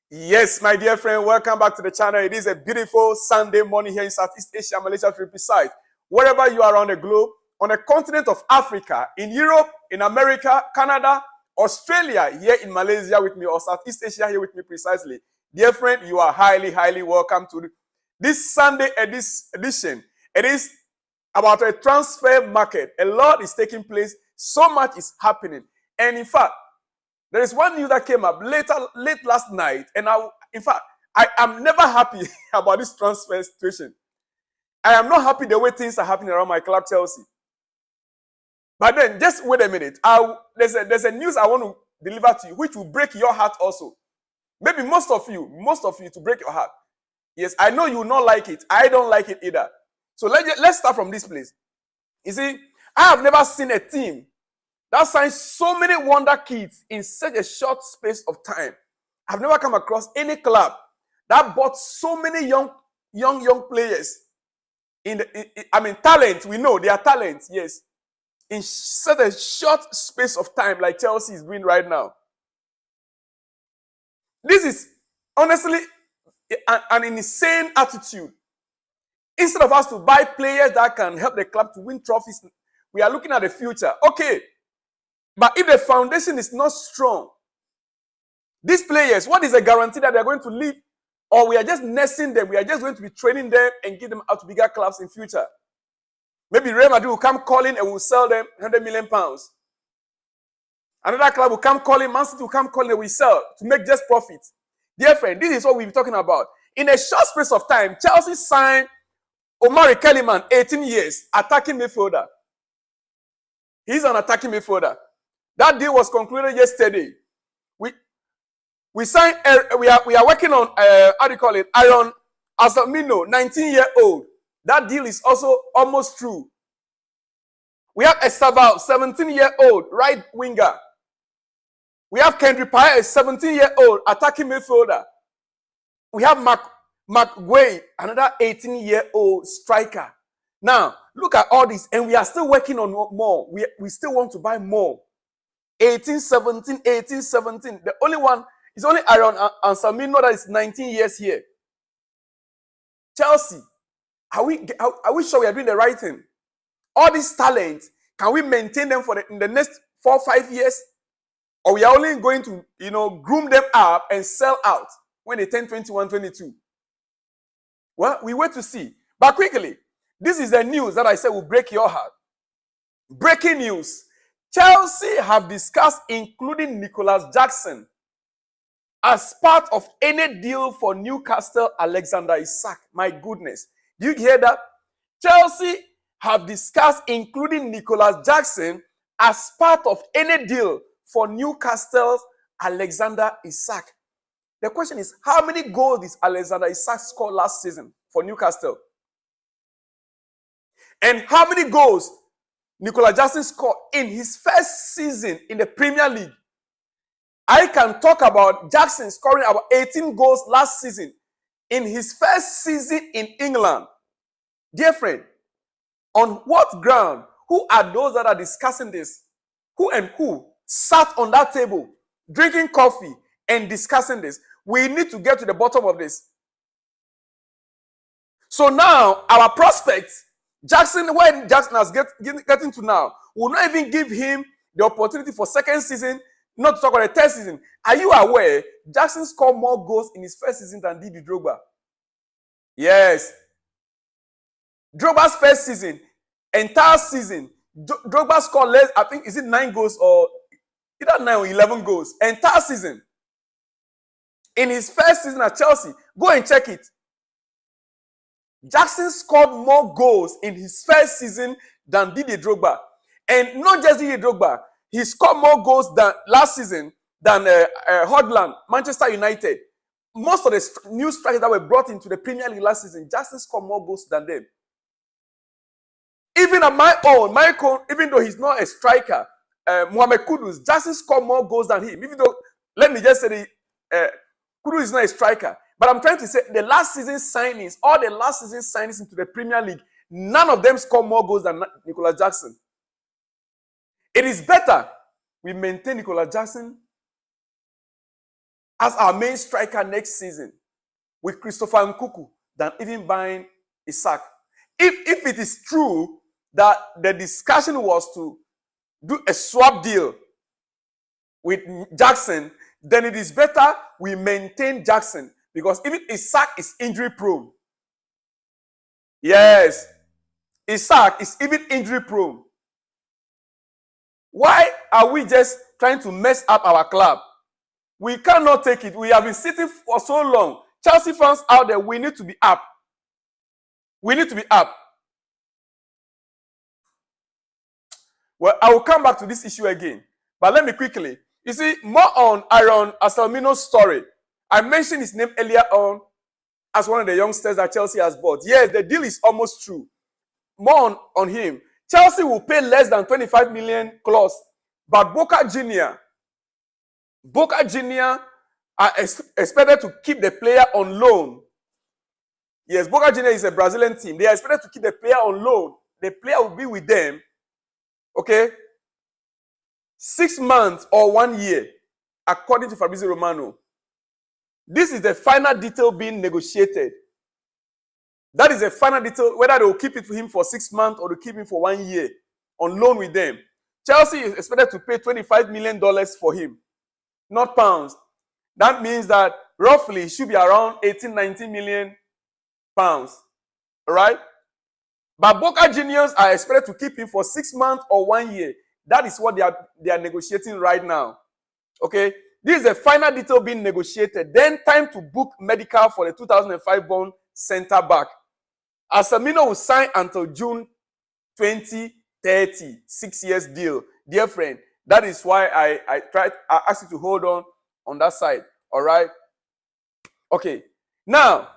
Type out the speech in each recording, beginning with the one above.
Yes, my dear friend, welcome back to the channel. It is a beautiful Sunday morning here in Southeast Asia, Malaysia to be precise. Wherever you are around the globe, on the continent of Africa, in Europe, in America, Canada, Australia, here in Malaysia with me, or Southeast Asia here with me precisely. Dear friend, you are highly welcome to this Sunday edition. It is about a transfer market. A lot is taking place. So much is happening. And in fact, there is one news that came up late last night, and I am never happy about this transfer situation. I am not happy the way things are happening around my club, Chelsea. But then, just wait a minute. There's a news I want to deliver to you, which will break your heart also. Maybe most of you to break your heart. Yes, I know you will not like it. I don't like it either. So let's start from this place. You see, I have never seen a team that signs so many wonder kids in such a short space of time. I've never come across any club that bought so many young players. Talent. We know they are talents, yes. In such a short space of time, like Chelsea is doing right now. This is honestly an insane attitude. Instead of us to buy players that can help the club to win trophies, we are looking at the future. Okay. But if the foundation is not strong, these players, what is the guarantee that they're going to leave? Or we are just nursing them, we are just going to be training them and give them out to bigger clubs in future. Maybe Real Madrid will come calling and will sell them £100 million. Another club will come calling, Man City will come calling and we sell to make just profit. Dear friend, this is what we'll be talking about. In a short space of time, Chelsea signed Omari Kellyman, 18 years, attacking midfielder. He's an attacking midfielder. That deal was concluded yesterday. We signed. We are working on how do you call it? Aaron Asamino, 19-year-old. That deal is also almost true. We have Estabal, 17-year-old right winger. We have Kendrick Pye, a 17-year-old attacking midfielder. We have McGuay, another 18-year-old striker. Now look at all this, and we are still working on more. We still want to buy more. 18-17. The only one is only Aaron Ansamino that is 19 years here. Chelsea, are we sure we are doing the right thing? All these talent, can we maintain them in the next 4 or 5 years? Or we are only going to, groom them up and sell out when they turn 21, 22? Well, we wait to see. But quickly, this is the news that I said will break your heart. Breaking news. Chelsea have discussed including Nicolas Jackson as part of any deal for Newcastle Alexander Isak. My goodness. Do you hear that? Chelsea have discussed including Nicolas Jackson as part of any deal for Newcastle's Alexander Isak. The question is, how many goals did Alexander Isak score last season for Newcastle? And how many goals Nicolas Jackson scored in his first season in the Premier League? I can talk about Jackson scoring about 18 goals last season in his first season in England. Dear friend, on what ground? Who are those that are discussing this? Who sat on that table drinking coffee and discussing this? We need to get to the bottom of this. So now our prospects, Jackson, when Jackson has getting to now, will not even give him the opportunity for second season, not to talk about the third season. Are you aware Jackson scored more goals in his first season than did Drogba? Yes. Drogba's first season, entire season, Drogba scored less, I think, is it 9 goals or either 9 or 11 goals? Entire season. In his first season at Chelsea, go and check it. Jackson scored more goals in his first season than Didier Drogba. And not just Didier Drogba, he scored more goals than last season than Hudland, Manchester United. Most of the new strikers that were brought into the Premier League last season, Jackson scored more goals than them. Even at my own, even though he's not a striker, Mohamed Kudus, Jackson scored more goals than him. Even though, let me just say, Kudus is not a striker. But I'm trying to say, the last season signings, all the last season signings into the Premier League, none of them scored more goals than Nicolas Jackson. It is better we maintain Nicolas Jackson as our main striker next season with Christopher Nkuku than even buying Isak. If it is true that the discussion was to do a swap deal with Jackson, then it is better we maintain Jackson, because even Isak is injury prone. Yes, Isak is even injury prone. Why are we just trying to mess up our club? We cannot take it. We have been sitting for so long. Chelsea fans out there, we need to be up. We need to be up. Well, I will come back to this issue again. But let me quickly. You see, more on Aaron Asalmino's story. I mentioned his name earlier on as one of the youngsters that Chelsea has bought. Yes, the deal is almost true. More on him. Chelsea will pay less than 25 million clause. But Boca Juniors are expected to keep the player on loan. Yes, Boca Juniors is a Brazilian team. They are expected to keep the player on loan. The player will be with them, okay, 6 months or 1 year, according to Fabrizio Romano. This is the final detail being negotiated. That is the final detail, whether they will keep it for him for 6 months or to keep him for 1 year on loan with them. Chelsea is expected to pay $25 million for him, not pounds. That means that roughly it should be around 18-19 million pounds. All right? But Boca Juniors are expected to keep him for 6 months or 1 year. That is what they are negotiating right now. Okay? This is the final detail being negotiated. Then time to book medical for the 2005 born center back. Asamino will sign until June 2030. 6 years deal. Dear friend, that is why I asked you to hold on that side. All right? Okay. Now,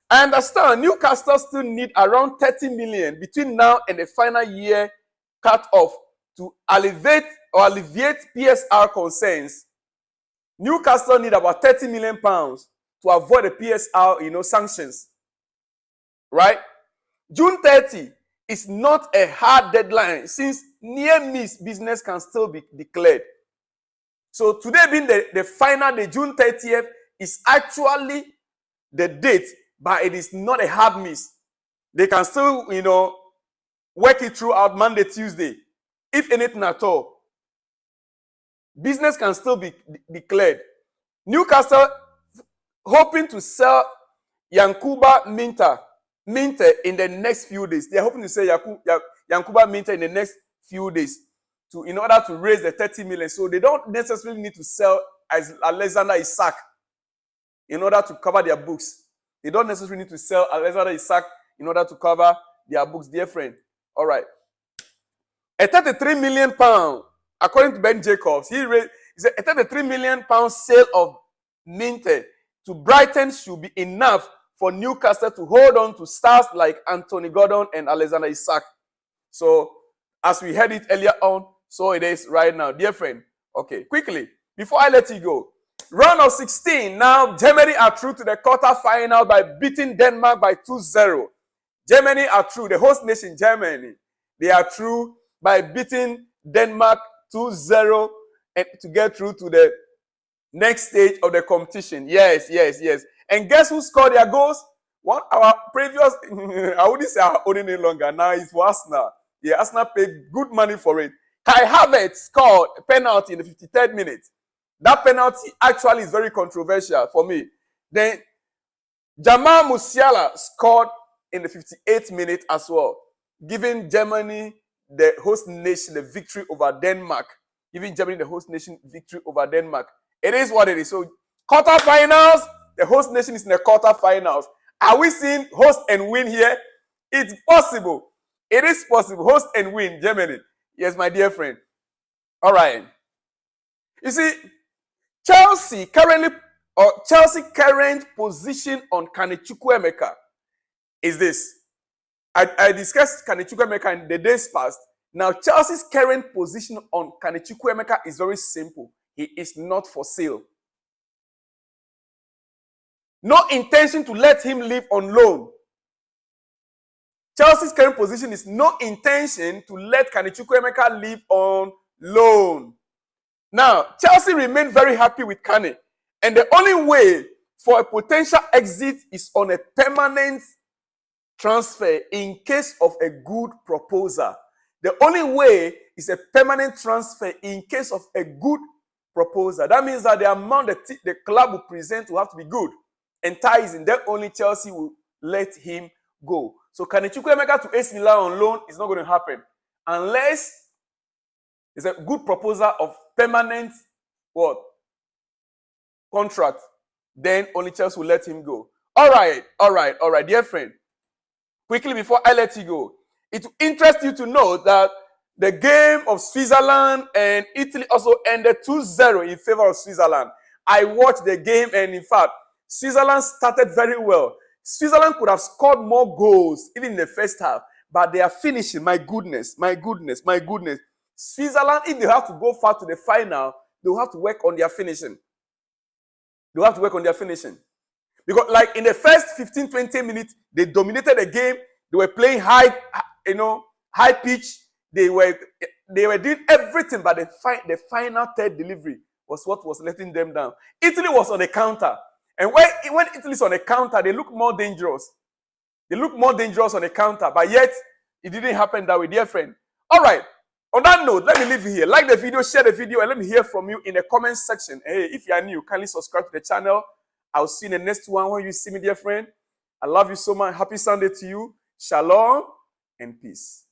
I understand Newcastle still need around 30 million between now and the final year cut off to alleviate PSR concerns. Newcastle need about 30 million pounds to avoid the PSR, sanctions. Right? June 30 is not a hard deadline since near miss business can still be declared. So today being the final day, June 30th, is actually the date, but it is not a hard miss. They can still, work it throughout Monday, Tuesday, if anything at all. Business can still be declared. Newcastle hoping to sell Yankuba Minter in the next few days. They are hoping to sell Yankuba Minter in the next few days in order to raise the 30 million. So they don't necessarily need to sell Alexander Isak in order to cover their books. They don't necessarily need to sell Alexander Isak in order to cover their books, dear friend. All right. A 33 million pound, according to Ben Jacobs, he said a 33 million pound sale of Minter to Brighton should be enough for Newcastle to hold on to stars like Anthony Gordon and Alexander Isak. So, as we heard it earlier on, so it is right now. Dear friend, okay, quickly, before I let you go, round of 16, now Germany are through to the quarter-final by beating Denmark by 2-0. Germany are through, the host nation Germany, they are through by beating Denmark 2-0 and to get through to the next stage of the competition. Yes. And guess who scored their goals? Our previous, I wouldn't say our own any longer. Now it's for Arsenal. Yeah, Arsenal paid good money for it. Kai Havertz scored a penalty in the 53rd minute. That penalty actually is very controversial for me. Then Jamal Musiala scored in the 58th minute as well, giving Germany, the host nation, the victory over Denmark. Giving Germany the host nation victory over Denmark. It is what it is. So quarterfinals, the host nation is in the quarterfinals. Are we seeing host and win here? It's possible. It is possible. Host and win, Germany. Yes, my dear friend. All right. You see, Chelsea current position on Carney Chukwuemeka is this. I discussed Carney Chukwuemeka in the days past. Now, Chelsea's current position on Carney Chukwuemeka is very simple. He is not for sale. No intention to let him live on loan. Chelsea's current position is no intention to let Carney Chukwuemeka live on loan. Now, Chelsea remain very happy with Carney And the only way for a potential exit is on a permanent transfer in case of a good proposal. The only way is a permanent transfer in case of a good proposal. That means that the amount that the club will present will have to be good. Enticing, then only Chelsea will let him go. So Carney Chukwuemeka to AC Milan on loan is not going to happen unless it's a good proposal of permanent what? Contract. Then only Chelsea will let him go. All right, dear friend. Quickly before I let you go, it will interest you to know that the game of Switzerland and Italy also ended 2-0 in favor of Switzerland. I watched the game, and in fact, Switzerland started very well. Switzerland could have scored more goals even in the first half, but they are finishing. My goodness. Switzerland, if they have to go far to the final, they will have to work on their finishing. Because like in the first 15-20 minutes, they dominated the game. They were playing high pitch. They were doing everything, but the final third delivery was what was letting them down. Italy was on the counter. And when Italy is on the counter, they look more dangerous. They look more dangerous on the counter, but yet it didn't happen that way, dear friend. All right. On that note, let me leave you here. Like the video, share the video, and let me hear from you in the comment section. Hey, if you are new, kindly subscribe to the channel. I'll see you in the next one when you see me, dear friend. I love you so much. Happy Sunday to you. Shalom and peace.